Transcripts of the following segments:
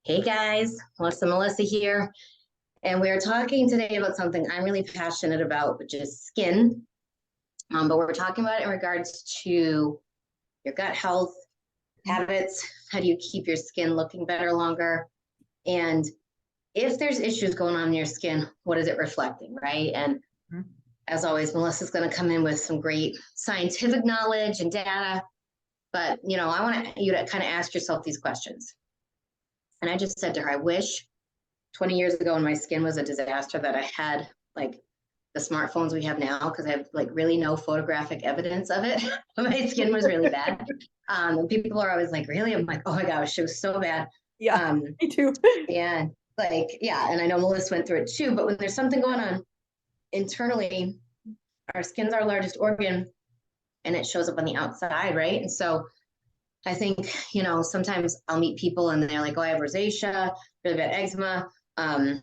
Hey guys, Melissa here, and we're talking today about something I'm really passionate about, which is skin. But we're talking about it in regards to your gut health, habits, how do you keep your skin looking better longer, and if there's issues going on in your skin, what is it reflecting, right? And as always, Melissa's going to come in with some great scientific knowledge and data, but I want you to kind of ask yourself these questions. And I just said to her, I wish 20 years ago when my skin was a disaster that I had like the smartphones we have now, because I have like really no photographic evidence of it. My skin was really bad. And people are always like, really? I'm like, oh my gosh, it was so bad. Yeah, me too. And and I know Melissa went through it too, but when there's something going on internally, our skin's our largest organ and it shows up on the outside, right? And so I think, sometimes I'll meet people and they're like, oh, I have rosacea, really bad eczema. I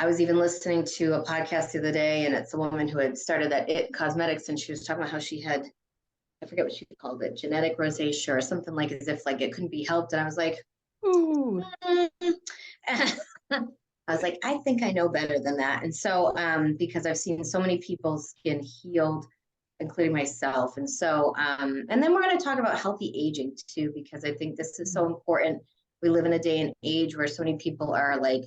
was even listening to a podcast the other day, and it's a woman who had started that It Cosmetics, and she was talking about how she had, I forget what she called it, genetic rosacea or something, like as if like it couldn't be helped. And I was like, Ooh. I was like, I think I know better than that. And so, because I've seen so many people's skin healed, including myself. And so, and then we're going to talk about healthy aging too, because I think this is so important. We live in a day and age where so many people are like,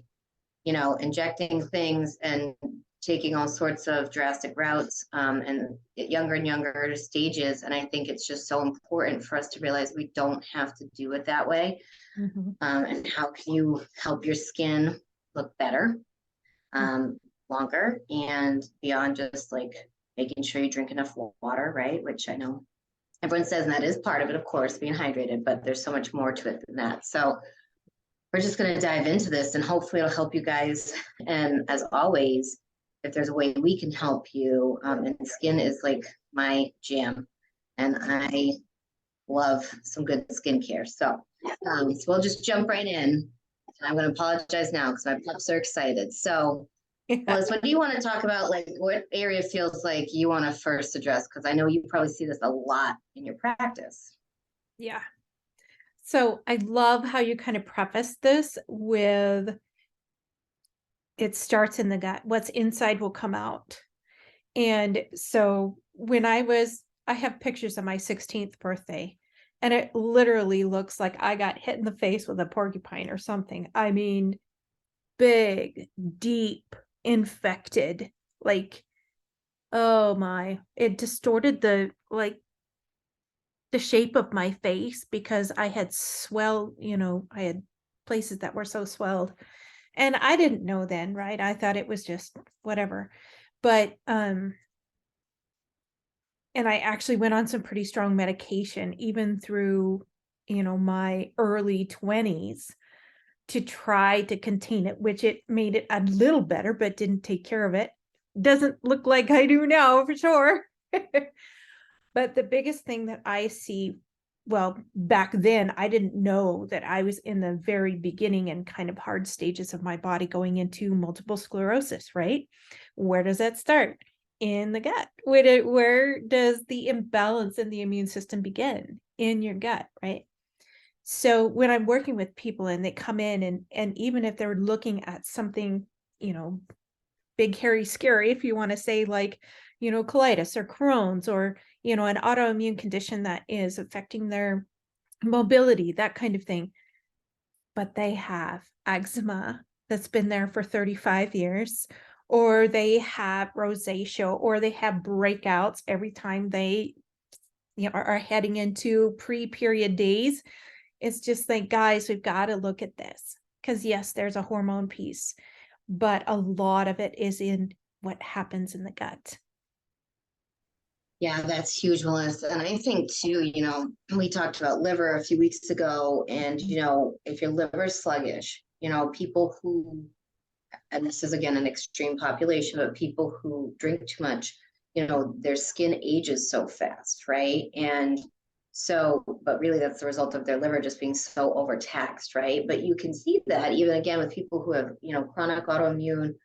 injecting things and taking all sorts of drastic routes, and at younger and younger stages. And I think it's just so important for us to realize we don't have to do it that way. And how can you help your skin look better, longer, and beyond just like making sure you drink enough water, right? Which I know everyone says, and that is part of it, of course, being hydrated, but there's so much more to it than that. So we're just going to dive into this, and hopefully it'll help you guys. And as always, if there's a way we can help you, and skin is like my jam, and I love some good skincare. So we'll just jump right in. I'm going to apologize now because my pups are excited. So Liz, what do you want to talk about? Like, what area feels like you want to first address? Because I know you probably see this a lot in your practice. Yeah. So I love how you kind of preface this with it starts in the gut. What's inside will come out. And so when I have pictures of my 16th birthday, and it literally looks like I got hit in the face with a porcupine or something. I mean, big, deep, infected, like, oh my, it distorted the shape of my face because I had I had places that were so swelled. And I didn't know then, right? I thought it was just whatever. But and I actually went on some pretty strong medication even through, my early 20s to try to contain it, which it made it a little better, but didn't take care of it. Doesn't look like I do now for sure. But the biggest thing that I see, well, back then, I didn't know that I was in the very beginning and kind of hard stages of my body going into multiple sclerosis, right? Where does that start? In the gut. Where does the imbalance in the immune system begin? In your gut, right? So when I'm working with people and they come in and even if they're looking at something, big, hairy, scary, if you want to say like, colitis or Crohn's or, an autoimmune condition that is affecting their mobility, that kind of thing. But they have eczema that's been there for 35 years, or they have rosacea, or they have breakouts every time they are heading into pre-period days. It's just like, guys, we've got to look at this because yes, there's a hormone piece, but a lot of it is in what happens in the gut. Yeah, that's huge, Melissa. And I think too, we talked about liver a few weeks ago, and if your liver is sluggish, people who, and this is again an extreme population, but people who drink too much, their skin ages so fast, right? And so, but really that's the result of their liver just being so overtaxed, right? But you can see that even again with people who have, chronic autoimmune,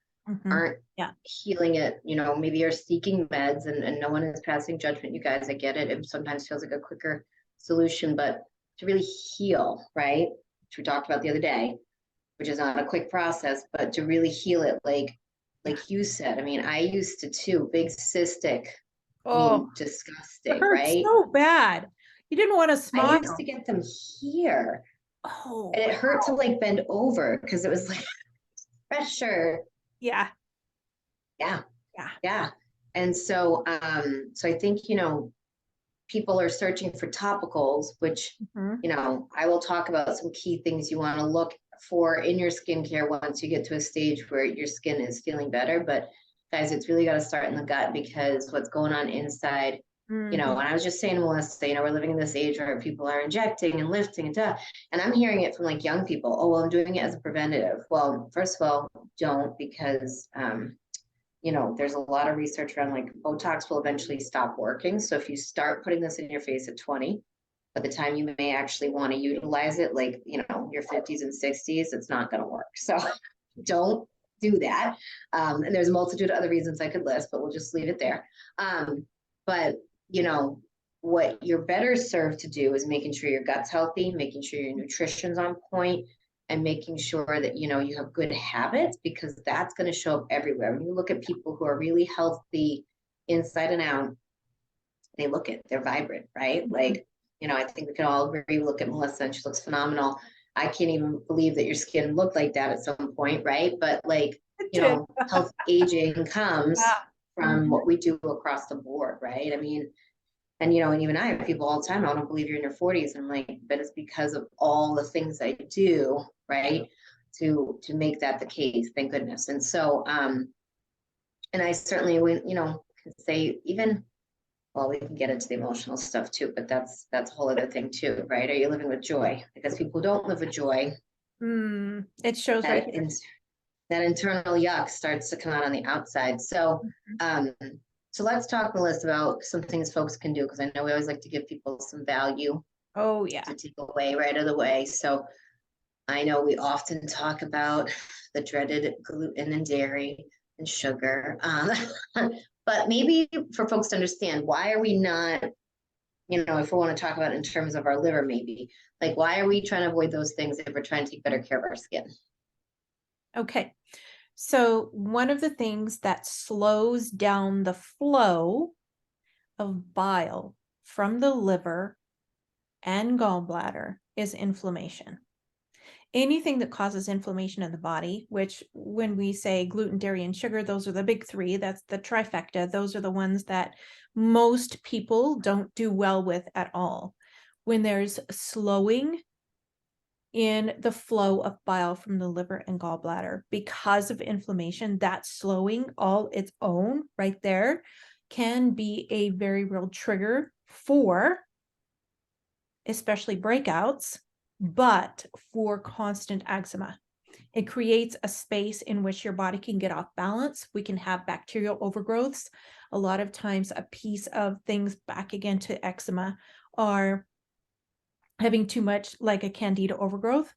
aren't healing it, maybe you're seeking meds, and no one is passing judgment, you guys, I get it. It sometimes feels like a quicker solution, but to really heal, right? which we talked about the other day, which is not a quick process, but to really heal it, like you said. I mean, I used to too, big cystic, I mean, Oh, it disgusting, hurts right? so bad. You didn't want to I used to smile. get them here, Oh, and it hurt to like bend over because it was like pressure. yeah, Yeah, yeah. yeah. And so I think, people are searching for topicals, which, Mhm. I will talk about some key things you want to look for in your skincare once you get to a stage where your skin is feeling better. But guys, it's really got to start in the gut, because what's going on inside, and Mhm. I was just saying to Melissa, we're living in this age where people are injecting and lifting and stuff. And I'm hearing it from like young people. Oh, well, I'm doing it as a preventative. Well, first of all, don't, because there's a lot of research around like Botox will eventually stop working. So if you start putting this in your face at 20, by the time you may actually want to utilize it, like, your 50s and 60s, it's not going to work. So don't do that. And there's a multitude of other reasons I could list, but we'll just leave it there. But, what you're better served to do is making sure your gut's healthy, making sure your nutrition's on point, and making sure that you have good habits, because that's going to show up everywhere. When you look at people who are really healthy inside and out, they're vibrant, right? Like, I think we can all agree. Look at Melissa, and she looks phenomenal. I can't even believe that your skin looked like that at some point, right? But like, It did. health aging comes Yeah. from Mhm. what we do across the board, right? I mean, and and even I have people all the time, I don't believe you're in your 40s. And I'm like, but it's because of all the things I do, right? To make that the case, thank goodness. And so and I certainly went, can say even, well, we can get into the emotional stuff too, but that's a whole other thing too, right? Are you living with joy? Because people who don't live with joy, It shows right that here. that internal yuck starts to come out on the outside. So um so let's talk, Melissa, about some things folks can do, because I know we always like to give people some value Oh, yeah. to take away right out of the way. So I know we often talk about the dreaded gluten and dairy and sugar. But maybe for folks to understand, why are we not, if we want to talk about it in terms of our liver, maybe, like, why are we trying to avoid those things if we're trying to take better care of our skin? Okay. So one of the things that slows down the flow of bile from the liver and gallbladder is inflammation. Anything that causes inflammation in the body, which when we say gluten, dairy, and sugar, those are the big three. That's the trifecta. Those are the ones that most people don't do well with at all. When there's slowing in the flow of bile from the liver and gallbladder because of inflammation, that slowing all its own right there can be a very real trigger for especially breakouts, but for constant eczema. It creates a space in which your body can get off balance. We can have bacterial overgrowths. A lot of times a piece of things back again to eczema are having too much like a candida overgrowth.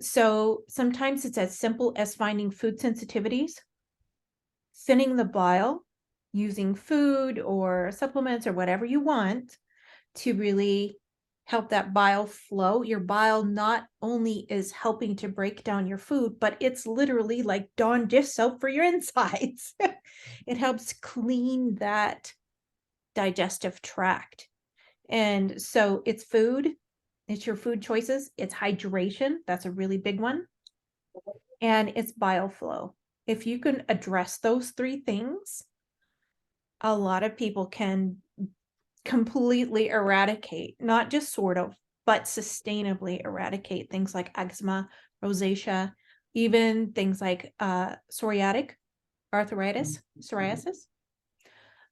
So sometimes it's as simple as finding food sensitivities, thinning the bile, using food or supplements or whatever you want to really help that bile flow. Your bile not only is helping to break down your food, but it's literally like Dawn dish soap for your insides. It helps clean that digestive tract. And so it's food, it's your food choices, it's hydration, that's a really big one, and it's bile flow. If you can address those three things, a lot of people can completely eradicate, not just sort of, but sustainably eradicate things like eczema, rosacea, even things like psoriatic arthritis, psoriasis,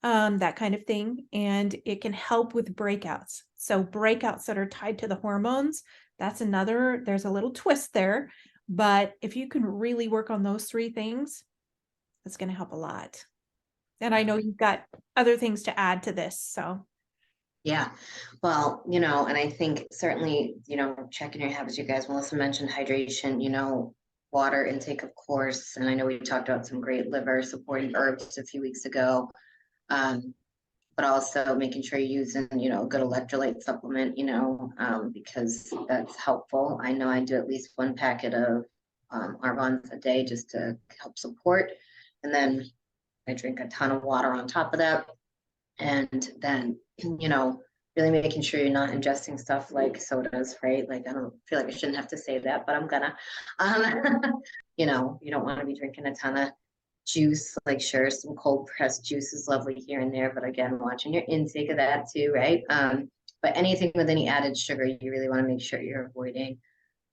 that kind of thing. And it can help with breakouts. So breakouts that are tied to the hormones, that's another, there's a little twist there. But if you can really work on those three things, that's going to help a lot. And I know you've got other things to add to this. So Yeah. Well, and I think certainly, checking your habits, you guys, Melissa mentioned hydration, water intake, of course. And I know we talked about some great liver supporting herbs a few weeks ago. Um, but also making sure you're using, a good electrolyte supplement, because that's helpful. I know I do at least one packet of Arbonne a day just to help support. And then I drink a ton of water on top of that. And then, really making sure you're not ingesting stuff like sodas, right? Like, I don't feel like I shouldn't have to say that, but I'm gonna, you don't want to be drinking a ton of juice. Like, sure, some cold pressed juice is lovely here and there, but again, watching your intake of that too, right? But anything with any added sugar, you really want to make sure you're avoiding.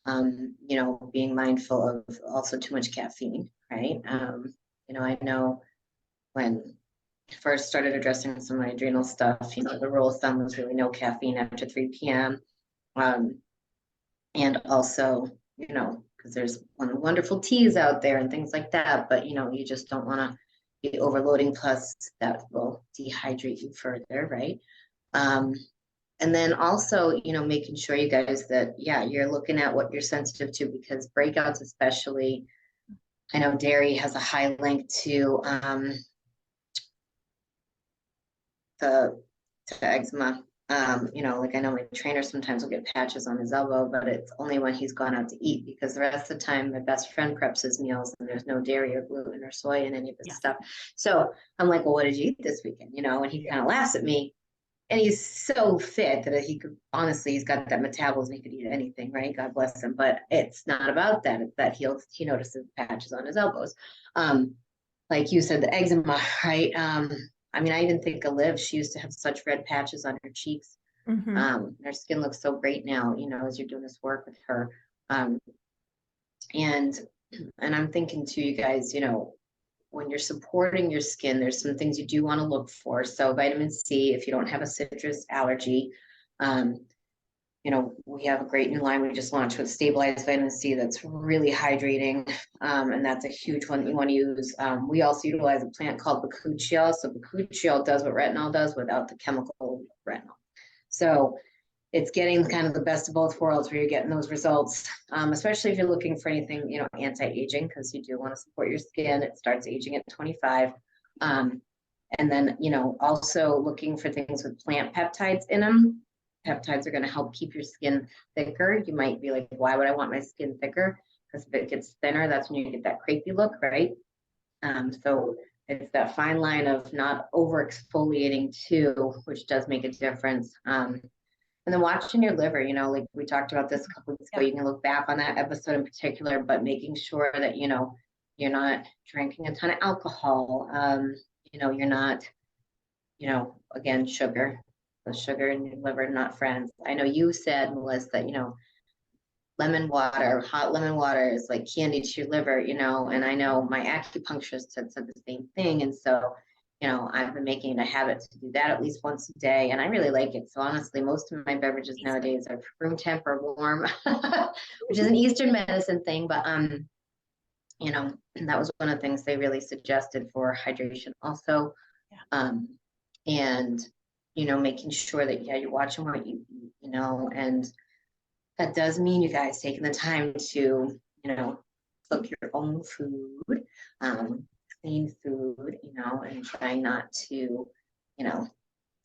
Being mindful of also too much caffeine, right? I know when I first started addressing some of my adrenal stuff, the rule of thumb was really no caffeine after 3 p.m. And also, because there's wonderful teas out there and things like that, but you just don't want to be overloading, plus that will dehydrate you further, right? And then also, making sure you guys that, you're looking at what you're sensitive to, because breakouts, especially, I know dairy has a high link to to eczema. Like I know my trainer sometimes will get patches on his elbow, but it's only when he's gone out to eat, because the rest of the time my best friend preps his meals and there's no dairy or gluten or soy in any of his stuff. So I'm like, well, what did you eat this weekend? And he kind of laughs at me. And he's so fit that he could, honestly, he's got that metabolism, he could eat anything, right? God bless him. But it's not about that. It's that he notices patches on his elbows. Like you said, the eczema, right? I even think of Liv, she used to have such red patches on her cheeks. Her skin looks so great now, as you're doing this work with her. And I'm thinking too, you guys, when you're supporting your skin, there's some things you do want to look for. So vitamin C, if you don't have a citrus allergy, we have a great new line we just launched with stabilized vitamin C that's really hydrating. And that's a huge one that you want to use. We also utilize a plant called bakuchiol. So bakuchiol does what retinol does without the chemical retinol. So it's getting kind of the best of both worlds, where you're getting those results, especially if you're looking for anything, anti-aging, because you do want to support your skin. It starts aging at 25. And then, also looking for things with plant peptides in them. Peptides are going to help keep your skin thicker. You might be like, why would I want my skin thicker? Because if it gets thinner, that's when you get that crepey look, right? So it's that fine line of not over exfoliating too, which does make a difference. And then watching your liver, like we talked about this a couple of weeks ago, you can look back on that episode in particular, but making sure that, you're not drinking a ton of alcohol. You're not, again, sugar. The sugar and your liver, not friends. I know you said, Melissa, that, lemon water, hot lemon water is like candy to your liver, and I know my acupuncturist said the same thing. And so, I've been making it a habit to do that at least once a day, and I really like it. So honestly, most of my beverages nowadays are room temp or warm, which is an Eastern medicine thing, but that was one of the things they really suggested for hydration also. And making sure that you're watching what you eat, and that does mean you guys taking the time to cook your own food, clean food, and trying not to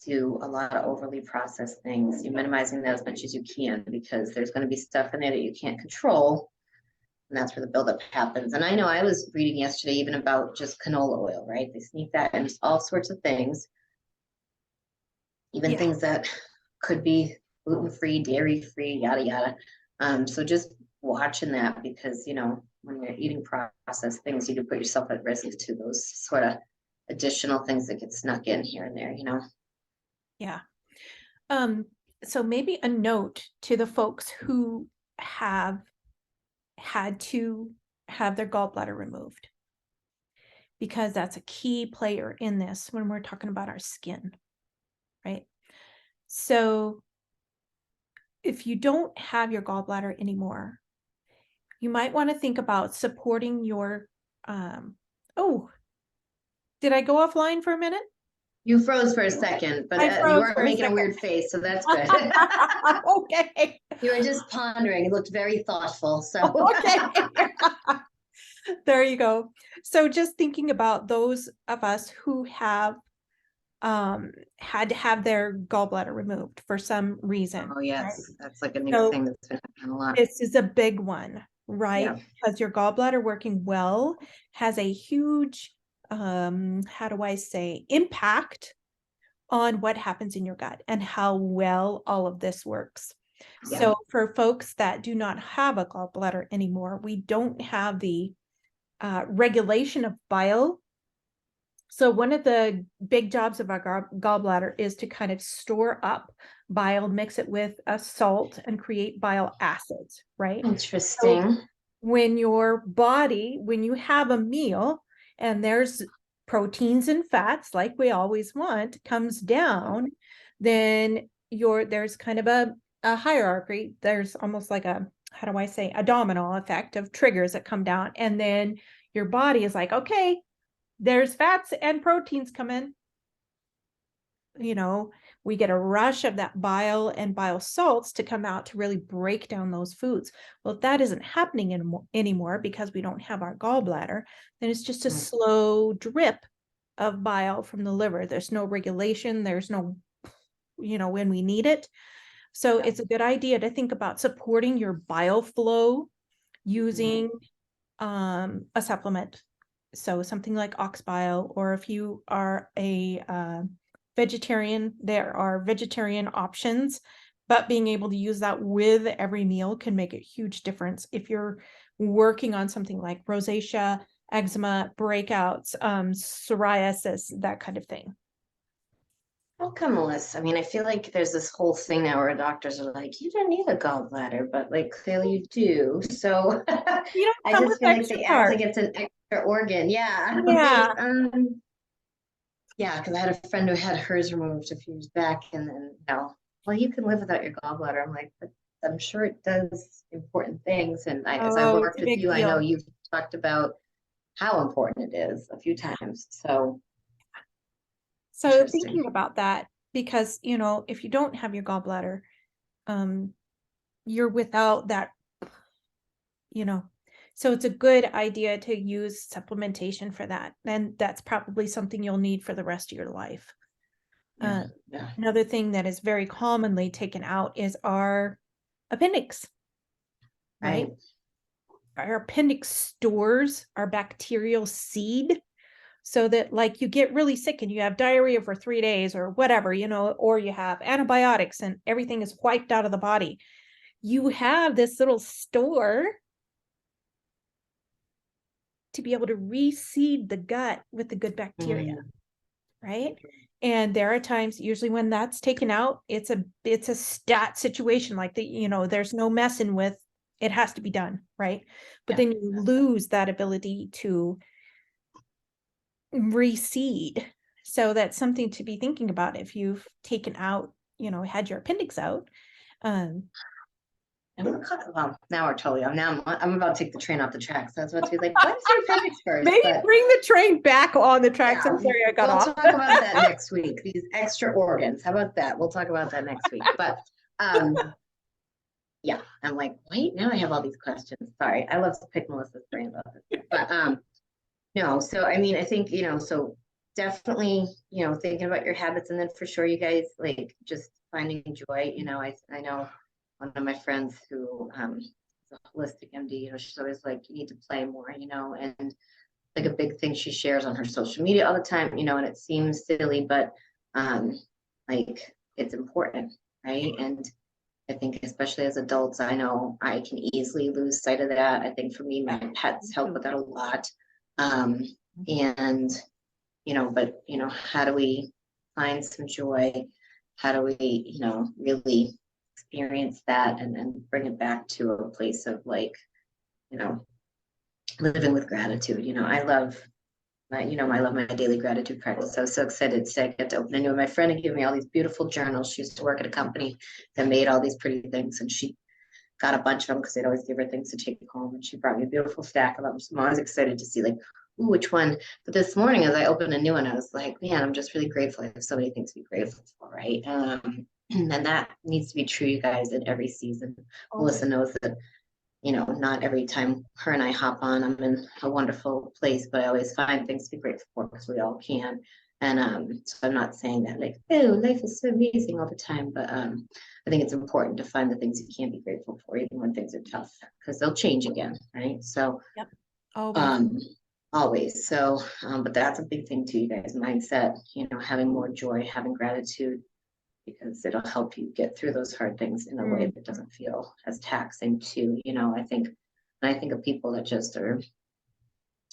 do a lot of overly processed things. You're minimizing that as much as you can, because there's going to be stuff in there that you can't control, and that's where the buildup happens. And I know I was reading yesterday even about just canola oil, right? They sneak that in all sorts of things, even things that could be gluten-free, dairy-free, yada, yada. So just watching that, because, when you're eating processed things, you can put yourself at risk to those sort of additional things that get snuck in here and there, Yeah. So maybe a note to the folks who have had to have their gallbladder removed, because that's a key player in this when we're talking about our skin, right? So if you don't have your gallbladder anymore, you might want to think about supporting your, oh, did I go offline for a minute? You froze for a second, but you weren't making a weird face, so that's good. Okay. You were just pondering. You looked very thoughtful. So okay. There you go. So just thinking about those of us who have had to have their gallbladder removed for some reason. Oh, Right? yes. That's like a new So thing that's been happening a lot. this is a big one, right? Yeah. Because your gallbladder working well has a huge, how do I say, impact on what happens in your gut and how well all of this works. Yeah. So for folks that do not have a gallbladder anymore, we don't have the regulation of bile. So one of the big jobs of our gallbladder is to kind of store up bile, mix it with a salt, and create bile acids, right? So Interesting. when you have a meal and there's proteins and fats, like we always want, comes down, then there's kind of a hierarchy. There's almost like a, how do I say, a domino effect of triggers that come down. And then your body is like, okay, there's fats and proteins come in. We get a rush of that bile and bile salts to come out to really break down those foods. Well, if that isn't happening anymore because we don't have our gallbladder, then it's just a slow drip of bile from the liver. There's no regulation. There's no, when we need it. So it's a good idea to think about supporting your bile flow using a supplement. So something like ox bile, or if you are a vegetarian, there are vegetarian options, but being able to use that with every meal can make a huge difference if you're working on something like rosacea, eczema, breakouts, psoriasis, that kind of thing. How come, Melissa? I mean, I feel like there's this whole thing now where doctors are like, you don't need a gallbladder, but like clearly you do. So You I don't come just with feel like extra they act like parts. it's an extra organ. Yeah. Yeah. Yeah, because I had a friend who had hers removed a few years back, and then, well, you can live without your gallbladder. I'm like, but I'm sure it does important things. And as I Oh, it's worked a with big you, I know deal. you've talked about how important it is a few times. So So interesting. thinking about that, because, if you don't have your gallbladder, you're without that, so it's a good idea to use supplementation for that. And that's probably something you'll need for the rest of your life. Yeah. Another thing that is very commonly taken out is our appendix, right? Our appendix stores our bacterial seed, so that, like, you get really sick and you have diarrhea for 3 days or whatever, or you have antibiotics and everything is wiped out of the body. You have this little store to be able to reseed the gut with the good bacteria, right? And there are times, usually when that's taken out, it's a stat situation, like there's no messing with, it has to be done, right? But then you lose that ability to reseed. So that's something to be thinking about if you've taken out, had your appendix out. Well, now we're totally. I'm about to take the train off the tracks. So I was about to be like, what's your appendix first? Maybe bring the train back on the tracks. Yeah, I'm sorry, I got we'll off. talk about that next week. These extra organs. How about that? We'll talk about that next week. But yeah, I'm like, wait, now I have all these questions. Sorry, I love to pick Melissa's brain about this. But no, so I mean, I think, so definitely, thinking about your habits, and then for sure you guys like just finding joy. I know one of my friends who is a holistic MD, she's always like, you need to play more, and like a big thing she shares on her social media all the time, and it seems silly, but like it's important, right? And I think especially as adults, I know I can easily lose sight of that. I think for me, my pets help with that a lot. And, but, how do we find some joy? How do we, really experience that and then bring it back to a place of like, living with gratitude. I love I love my daily gratitude practice. I was so excited to say I get to open a new one. My friend had given me all these beautiful journals. She used to work at a company that made all these pretty things, and she got a bunch of them because they'd always give her things to take home. And she brought me a beautiful stack of them. So I'm always excited to see like, ooh, which one. But this morning, as I opened a new one, I was like, man, I'm just really grateful. I have so many things to be grateful for, right? And that needs to be true, you guys, in every season. Melissa knows that, not every time her and I hop on, I'm in a wonderful place, but I always find things to be grateful for because we all can. And so I'm not saying that like, oh, life is so amazing all the time, but I think it's important to find the things you can be grateful for, even when things are tough, because they'll change again, right? So Yep. Always. Always. So, but that's a big thing too, you guys, mindset, having more joy, having gratitude, because it'll help you get through those hard things in a way that doesn't feel as taxing too. I think of people that just are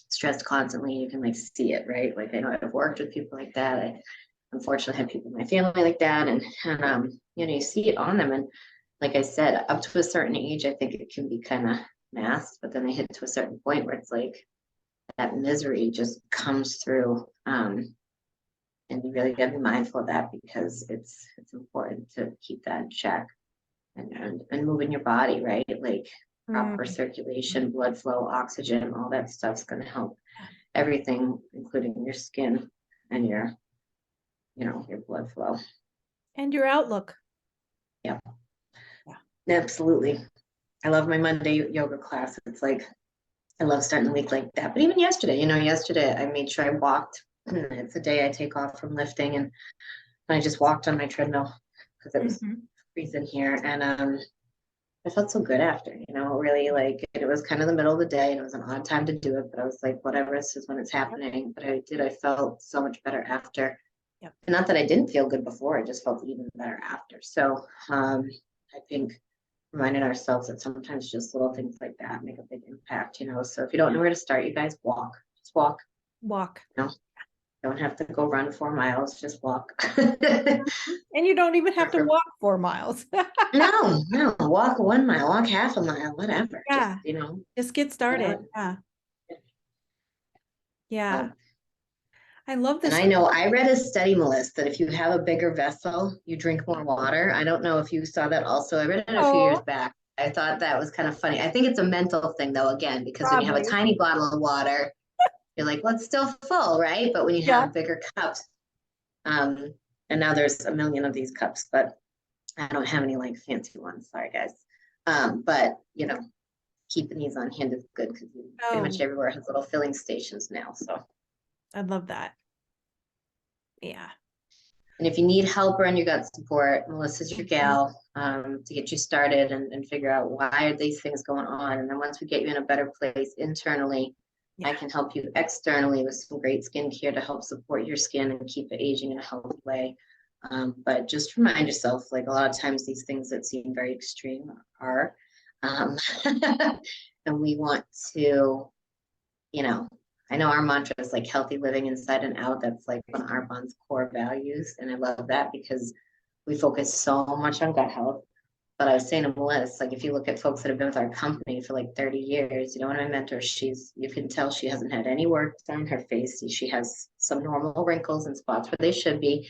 stressed constantly, you can like see it, right? Like I know I've worked with people like that. I unfortunately have people in my family like that, and you see it on them. And like I said, up to a certain age, I think it can be kind of masked, but then they hit to a certain point where it's like that misery just comes through. And you really got to be mindful of that, because it's important to keep that in check, and moving your body, right? Like proper circulation, blood flow, oxygen, all that stuff's going to help everything, including your skin and your blood flow. And your outlook. Yeah. Absolutely. I love my Monday yoga class. It's like, I love starting the week like that. But even yesterday, yesterday I made sure I walked. It's a day I take off from lifting, and I just walked on my treadmill because it was freezing here. And I felt so good after, really, like, it was kind of the middle of the day and it was an odd time to do it, but I was like, whatever, this is when it's happening. But I felt so much better after. Yep. And not that I didn't feel good before, I just felt even better after. So I think reminding ourselves that sometimes just little things like that make a big impact, So if you don't know where to start, you guys walk, just walk. Walk. Don't have to go run 4 miles, just walk. And you don't even have to walk 4 miles. No, walk 1 mile, walk half a mile, whatever. Yeah. Just get started. Yeah. I love this. And I know I read a study, Melissa, that if you have a bigger vessel, you drink more water. I don't know if you saw that also. I read it a few years back. I thought that was kind of funny. I think it's a mental thing though, again, because when you have a tiny bottle of water, you're like, well, it's still full, right? But when you have bigger cups, and now there's a million of these cups, but I don't have any like fancy ones. Sorry, guys. But keeping these on hand is good, because pretty much everywhere has little filling stations now. So I love that. Yeah. And if you need help or you got support, Melissa's your gal, to get you started and figure out why are these things going on. And then once we get you in a better place internally, I can help you externally with some great skincare to help support your skin and keep it aging in a healthy way. But just remind yourself, like a lot of times these things that seem very extreme are, and we want to, I know our mantra is like healthy living inside and out. That's like one of our bond's core values. And I love that because we focus so much on gut health. But I was saying to Melissa, like if you look at folks that have been with our company for like 30 years, one of my mentors, you can tell she hasn't had any work done on her face. She has some normal wrinkles and spots where they should be.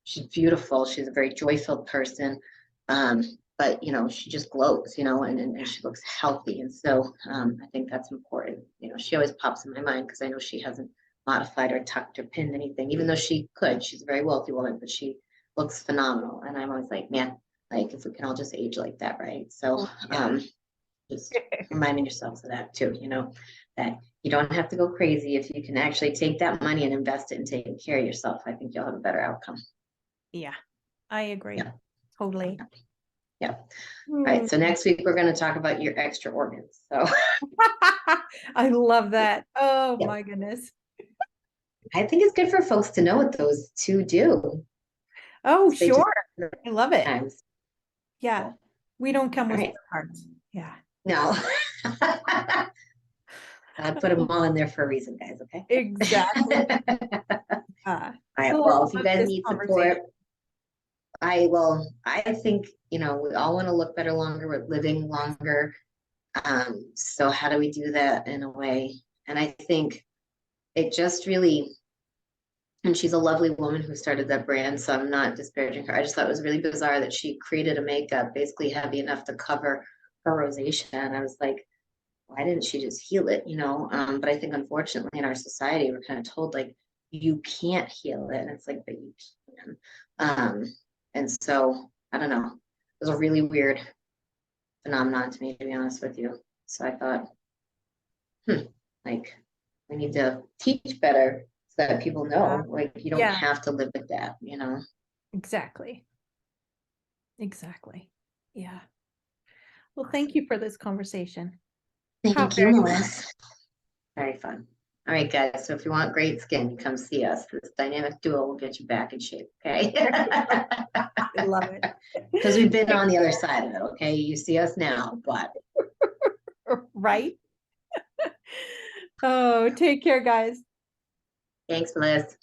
She's beautiful. She's a very joy-filled person. But she just glows, and she looks healthy. And so I think that's important. She always pops in my mind because I know she hasn't modified or tucked or pinned anything, even though she could. She's a very wealthy woman, but she looks phenomenal. And I'm always like, man, like if we can all just age like that, right? So just reminding yourselves of that too, that you don't have to go crazy. If you can actually take that money and invest it in taking care of yourself, I think you'll have a better outcome. Yeah, I agree. Totally. Yeah. All right. So next week we're going to talk about your extra organs. So I love that. Oh my goodness. I think it's good for folks to know what those two do. Oh, sure. I love it. Times. Yeah. We don't come with parts. Yeah. No. I put them all in there for a reason, guys. Okay. Exactly. All right. Well, if you guys need support, I think, we all want to look better longer. We're living longer. So how do we do that in a way? And I think it just really, and she's a lovely woman who started that brand, so I'm not disparaging her. I just thought it was really bizarre that she created a makeup basically heavy enough to cover her rosacea. And I was like, why didn't she just heal it? But I think unfortunately in our society, we're kind of told like, you can't heal it. And it's like, but you can. And so I don't know. It was a really weird phenomenon to me, to be honest with you. So I thought, like We need to teach better so that people know, like, you don't Yeah. have to live with that, you know? Exactly. Exactly. Yeah. Well, Awesome. thank you for this conversation. How Thank you, very fun. Melissa. Very fun. All right, guys. So if you want great skin, come see us. This dynamic duo will get you back in shape. Okay. I love it. Because we've been on the other side of it. Okay. You see us now, but Right? Oh, take care, guys. thanks, Liz.